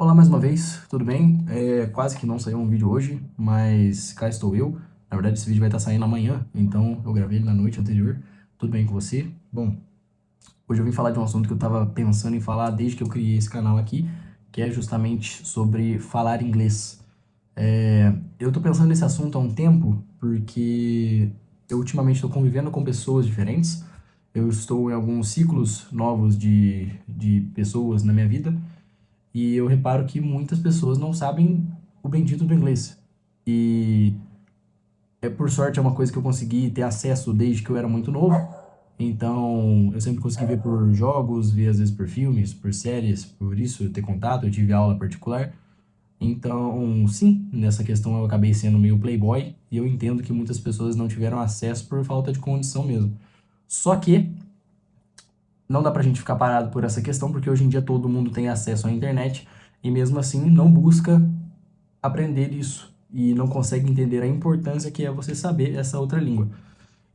Olá mais uma vez, tudo bem? Quase que não saiu um vídeo hoje, mas cá estou eu. Na verdade, esse vídeo vai estar saindo amanhã, então eu gravei ele na noite anterior. Tudo bem com você? Bom, hoje eu vim falar de um assunto que eu estava pensando em falar desde que eu criei esse canal aqui, que é justamente sobre falar inglês. Eu estou pensando nesse assunto há um tempo, porque eu ultimamente estou convivendo com pessoas diferentes. Eu estou em alguns ciclos novos de pessoas na minha vida, e eu reparo que muitas pessoas não sabem o bendito do inglês. E por sorte é uma coisa que eu consegui ter acesso desde que eu era muito novo. Então, eu sempre consegui ver por jogos, ver às vezes por filmes, por séries, por isso ter contato, eu tive aula particular. Então, sim, nessa questão eu acabei sendo meio playboy e eu entendo que muitas pessoas não tiveram acesso por falta de condição mesmo. Só que não dá pra gente ficar parado por essa questão, porque hoje em dia todo mundo tem acesso à internet e mesmo assim não busca aprender isso e não consegue entender a importância que é você saber essa outra língua.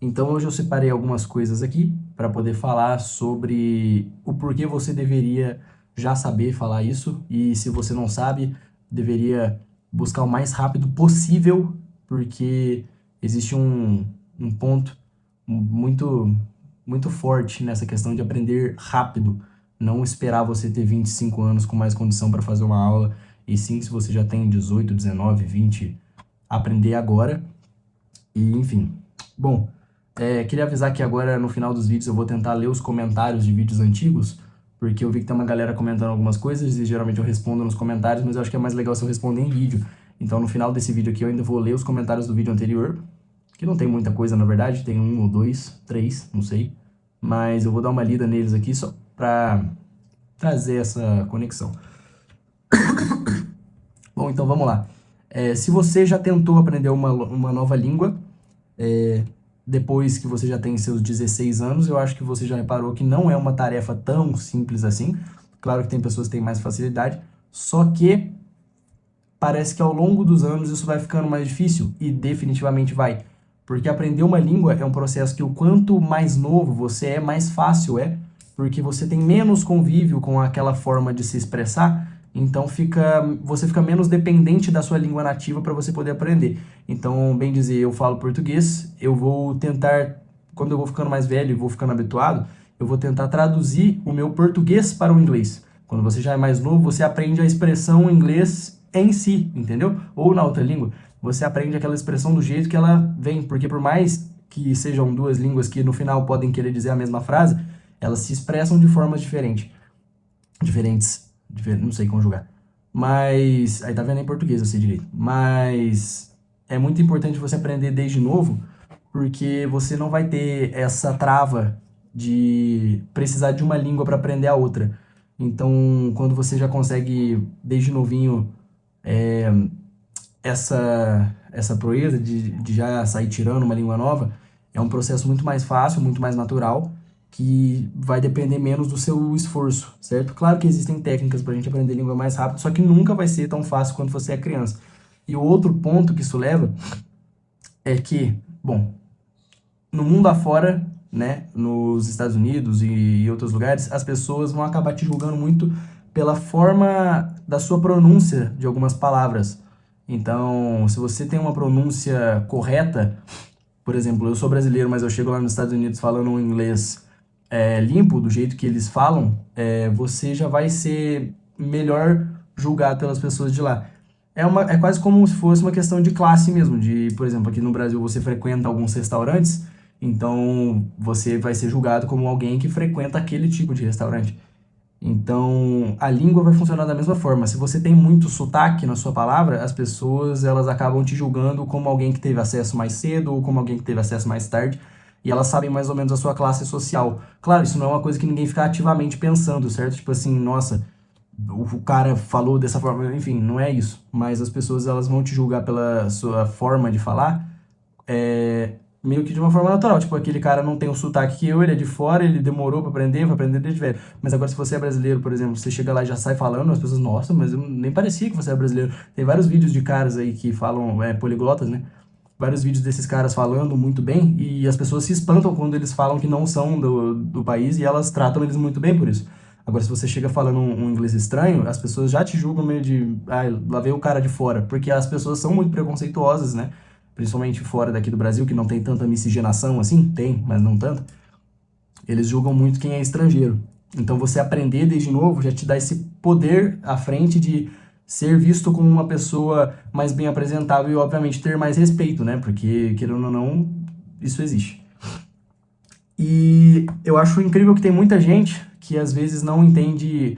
Então hoje eu separei algumas coisas aqui para poder falar sobre o porquê você deveria já saber falar isso e se você não sabe, deveria buscar o mais rápido possível, porque existe um ponto muito muito forte nessa questão de aprender rápido, não esperar você ter 25 anos com mais condição para fazer uma aula, e sim, se você já tem 18, 19, 20, aprender agora. E enfim, bom, queria avisar que agora no final dos vídeos eu vou tentar ler os comentários de vídeos antigos, porque eu vi que tem uma galera comentando algumas coisas e geralmente eu respondo nos comentários, mas eu acho que é mais legal se eu responder em vídeo. Então no final desse vídeo aqui eu ainda vou ler os comentários do vídeo anterior, que não tem muita coisa na verdade, tem um ou dois, três, não sei, mas eu vou dar uma lida neles aqui só pra trazer essa conexão. Bom, então vamos lá. Se você já tentou aprender uma nova língua, depois que você já tem seus 16 anos, eu acho que você já reparou que não é uma tarefa tão simples assim. Claro que tem pessoas que têm mais facilidade, só que parece que ao longo dos anos isso vai ficando mais difícil, e definitivamente vai. Porque aprender uma língua é um processo que o quanto mais novo você é, mais fácil é, porque você tem menos convívio com aquela forma de se expressar, então você fica menos dependente da sua língua nativa para você poder aprender. Então, bem dizer, eu falo português, eu vou tentar, quando eu vou ficando mais velho e vou ficando habituado, eu vou tentar traduzir o meu português para o inglês. Quando você já é mais novo, você aprende a expressão em inglês em si, entendeu? Ou na outra língua, você aprende aquela expressão do jeito que ela vem, porque por mais que sejam duas línguas que no final podem querer dizer a mesma frase, elas se expressam de formas diferentes, não sei conjugar. Mas, aí tá vendo em português, eu sei direito. Mas é muito importante você aprender desde novo, porque você não vai ter essa trava de precisar de uma língua para aprender a outra. Então, quando você já consegue, desde novinho, essa proeza de já sair tirando uma língua nova, é um processo muito mais fácil, muito mais natural, que vai depender menos do seu esforço, certo? Claro que existem técnicas para a gente aprender língua mais rápido, só que nunca vai ser tão fácil quando você é criança. E o outro ponto que isso leva é que, bom, no mundo afora, né, nos Estados Unidos e outros lugares, as pessoas vão acabar te julgando muito pela forma da sua pronúncia de algumas palavras. Então, se você tem uma pronúncia correta, por exemplo, eu sou brasileiro, mas eu chego lá nos Estados Unidos falando um inglês limpo, do jeito que eles falam, você já vai ser melhor julgado pelas pessoas de lá. É quase como se fosse uma questão de classe mesmo, de, por exemplo, aqui no Brasil você frequenta alguns restaurantes, então você vai ser julgado como alguém que frequenta aquele tipo de restaurante. Então, a língua vai funcionar da mesma forma. Se você tem muito sotaque na sua palavra, as pessoas elas acabam te julgando como alguém que teve acesso mais cedo ou como alguém que teve acesso mais tarde, e elas sabem mais ou menos a sua classe social. Claro, isso não é uma coisa que ninguém fica ativamente pensando, certo? Tipo assim, nossa, o cara falou dessa forma, enfim, não é isso. Mas as pessoas elas vão te julgar pela sua forma de falar, meio que de uma forma natural. Tipo, aquele cara não tem o sotaque que eu, ele é de fora, ele demorou pra aprender, vai aprender desde velho. Mas agora, se você é brasileiro, por exemplo, você chega lá e já sai falando, as pessoas, nossa, mas eu nem parecia que você era brasileiro. Tem vários vídeos de caras aí que falam, poliglotas, né? Vários vídeos desses caras falando muito bem, e as pessoas se espantam quando eles falam que não são do país, e elas tratam eles muito bem por isso. Agora, se você chega falando um inglês estranho, as pessoas já te julgam meio de, lá veio o cara de fora, porque as pessoas são muito preconceituosas, né? Principalmente fora daqui do Brasil, que não tem tanta miscigenação assim, tem, mas não tanto. Eles julgam muito quem é estrangeiro. Então, você aprender desde novo já te dá esse poder à frente de ser visto como uma pessoa mais bem apresentável e, obviamente, ter mais respeito, né? Porque, querendo ou não, isso existe. E eu acho incrível que tem muita gente que às vezes não entende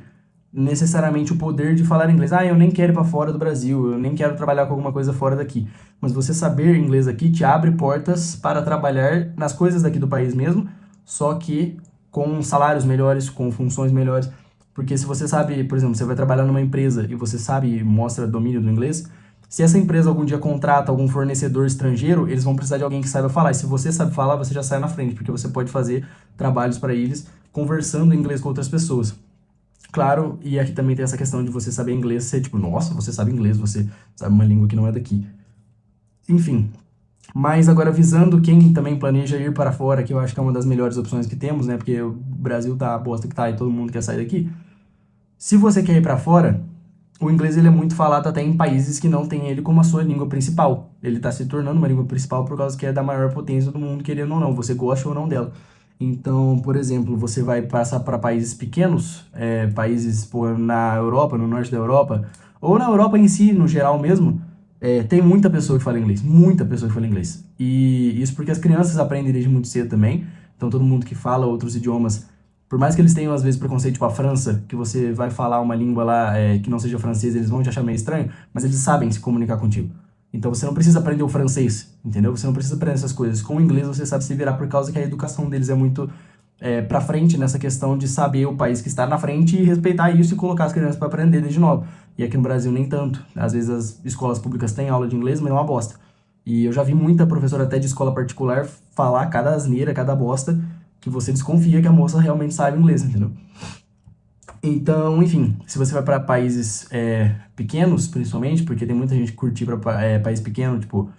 necessariamente o poder de falar inglês. Eu nem quero ir para fora do Brasil, eu nem quero trabalhar com alguma coisa fora daqui. Mas você saber inglês aqui te abre portas para trabalhar nas coisas daqui do país mesmo, só que com salários melhores, com funções melhores. Porque se você sabe, por exemplo, você vai trabalhar numa empresa e você sabe e mostra domínio do inglês, se essa empresa algum dia contrata algum fornecedor estrangeiro, eles vão precisar de alguém que saiba falar. E se você sabe falar, você já sai na frente, porque você pode fazer trabalhos para eles conversando em inglês com outras pessoas. Claro, e aqui também tem essa questão de você saber inglês, ser tipo, nossa, você sabe inglês, você sabe uma língua que não é daqui. Enfim, mas agora visando quem também planeja ir para fora, que eu acho que é uma das melhores opções que temos, né? Porque o Brasil tá a bosta que tá e todo mundo quer sair daqui. Se você quer ir para fora, o inglês ele é muito falado até em países que não têm ele como a sua língua principal. Ele está se tornando uma língua principal por causa que é da maior potência do mundo, querendo ou não, você gosta ou não dela. Então, por exemplo, você vai passar para países pequenos, países na Europa, no norte da Europa, ou na Europa em si, no geral mesmo, tem muita pessoa que fala inglês, muita pessoa que fala inglês. E isso porque as crianças aprendem desde muito cedo também. Então, todo mundo que fala outros idiomas, por mais que eles tenham, às vezes, preconceito, tipo a França, que você vai falar uma língua lá que não seja francês, eles vão te achar meio estranho, mas eles sabem se comunicar contigo. Então você não precisa aprender o francês, entendeu? Você não precisa aprender essas coisas. Com o inglês você sabe se virar por causa que a educação deles é muito pra frente nessa questão de saber o país que está na frente e respeitar isso e colocar as crianças para aprender desde novo. E aqui no Brasil nem tanto. Às vezes as escolas públicas têm aula de inglês, mas é uma bosta. E eu já vi muita professora até de escola particular falar cada asneira, cada bosta, que você desconfia que a moça realmente sabe inglês, entendeu? Então, enfim, se você vai para países pequenos, principalmente, porque tem muita gente que curte ir para país pequeno, tipo,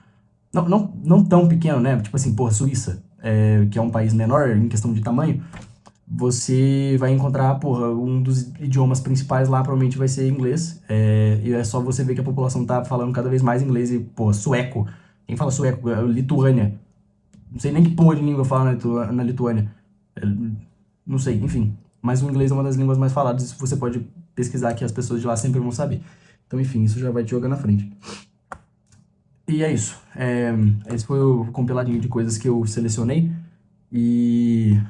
não tão pequeno, né? Tipo assim, porra, Suíça, que é um país menor em questão de tamanho, você vai encontrar, porra, um dos idiomas principais lá provavelmente vai ser inglês, e é só você ver que a população tá falando cada vez mais inglês e, porra, sueco. Quem fala sueco? Lituânia. Não sei nem que porra de língua fala na Lituânia. Não sei, enfim. Mas o inglês é uma das línguas mais faladas, isso você pode pesquisar que as pessoas de lá sempre vão saber. Então, enfim, isso já vai te jogar na frente. E é isso. Esse foi o compiladinho de coisas que eu selecionei. E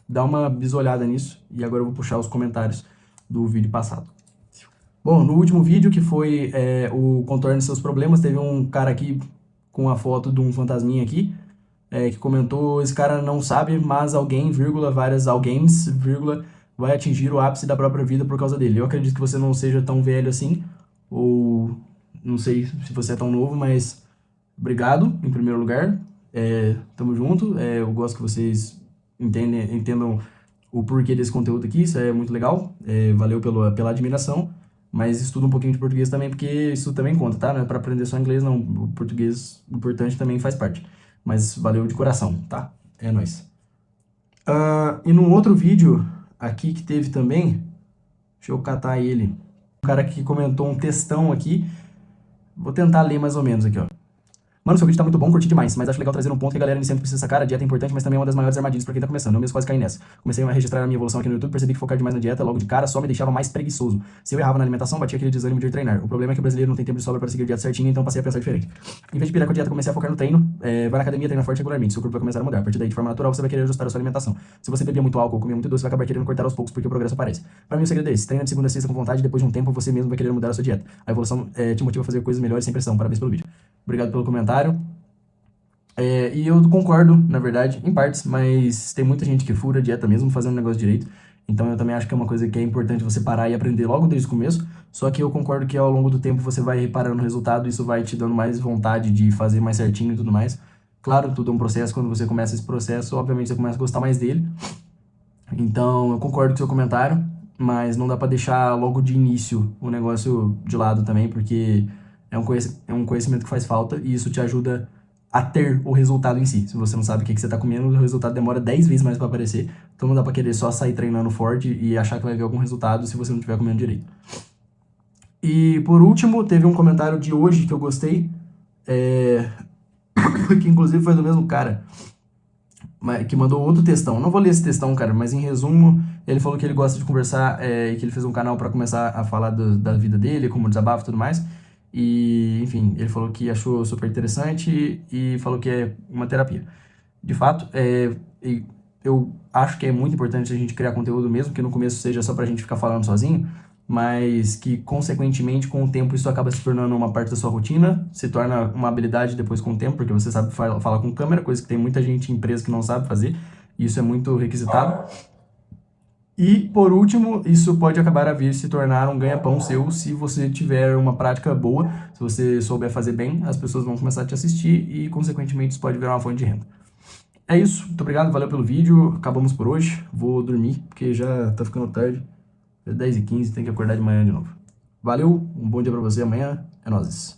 dá uma bisolhada nisso. E agora eu vou puxar os comentários do vídeo passado. Bom, no último vídeo, que foi o Contorne Seus Problemas, teve um cara aqui com a foto de um fantasminha aqui, que comentou: esse cara não sabe, mas alguém, vírgula, várias alguéms, vírgula, vai atingir o ápice da própria vida por causa dele. Eu acredito que você não seja tão velho assim, ou não sei se você é tão novo, mas obrigado, em primeiro lugar. Tamo junto. Eu gosto que vocês entendam o porquê desse conteúdo aqui, isso é muito legal. Valeu pela admiração, mas estuda um pouquinho de português também, porque isso também conta, tá? Não é pra aprender só inglês, não. O português importante também faz parte. Mas valeu de coração, tá? É nóis. E num outro vídeo aqui que teve também, deixa eu catar ele. Um cara que comentou um textão aqui. Vou tentar ler mais ou menos aqui, ó. Mano, seu vídeo tá muito bom, curti demais, mas acho legal trazer um ponto que a galera iniciante precisa sacar. A dieta é importante, mas também é uma das maiores armadilhas pra quem tá começando. Eu mesmo quase caí nessa. Comecei a registrar a minha evolução aqui no YouTube, percebi que focar demais na dieta logo de cara só me deixava mais preguiçoso. Se eu errava na alimentação, batia aquele desânimo de ir treinar. O problema é que o brasileiro não tem tempo de sobra para seguir a dieta certinha, então passei a pensar diferente. Em vez de pirar com a dieta, comecei a focar no treino. Vai na academia, treina forte regularmente. Seu corpo vai começar a mudar. A partir daí, de forma natural, você vai querer ajustar a sua alimentação. Se você bebia muito álcool ou comia muito doce, vai acabar querendo cortar aos poucos, porque o progresso aparece. Pra mim, o segredo é esse: treina de segunda a sexta com vontade, e depois de um tempo você mesmo vai querer mudar a sua dieta. A evolução te motiva a fazer coisas melhores sem pressão. Parabéns pelo vídeo. Obrigado pelo comentário. E eu concordo, na verdade, em partes, mas tem muita gente que fura a dieta mesmo fazendo o negócio direito. Então eu também acho que é uma coisa que é importante você parar e aprender logo desde o começo. Só que eu concordo que ao longo do tempo você vai reparando o resultado, isso vai te dando mais vontade de fazer mais certinho e tudo mais. Claro, tudo é um processo. Quando você começa esse processo, obviamente você começa a gostar mais dele. Então eu concordo com o seu comentário, mas não dá pra deixar logo de início o negócio de lado também, porque é um conhecimento que faz falta e isso te ajuda a ter o resultado em si. Se você não sabe o que você está comendo, o resultado demora 10 vezes mais para aparecer. Então não dá para querer só sair treinando forte e achar que vai ver algum resultado se você não estiver comendo direito. E por último, teve um comentário de hoje que eu gostei, que inclusive foi do mesmo cara, que mandou outro textão. Não vou ler esse textão, cara, mas em resumo, ele falou que ele gosta de conversar e que ele fez um canal para começar a falar da vida dele, como desabafo e tudo mais. E, enfim, ele falou que achou super interessante e falou que é uma terapia. De fato, eu acho que é muito importante a gente criar conteúdo mesmo, que no começo seja só pra gente ficar falando sozinho, mas que, consequentemente, com o tempo, isso acaba se tornando uma parte da sua rotina, se torna uma habilidade depois com o tempo, porque você sabe falar com câmera, coisa que tem muita gente em empresa que não sabe fazer, e isso é muito requisitado. E, por último, isso pode acabar a vir se tornar um ganha-pão seu se você tiver uma prática boa, se você souber fazer bem, as pessoas vão começar a te assistir e, consequentemente, isso pode virar uma fonte de renda. É isso, muito obrigado, valeu pelo vídeo, acabamos por hoje, vou dormir, porque já tá ficando tarde, é 10h15, tem que acordar de manhã de novo. Valeu, um bom dia pra você, amanhã é nóis.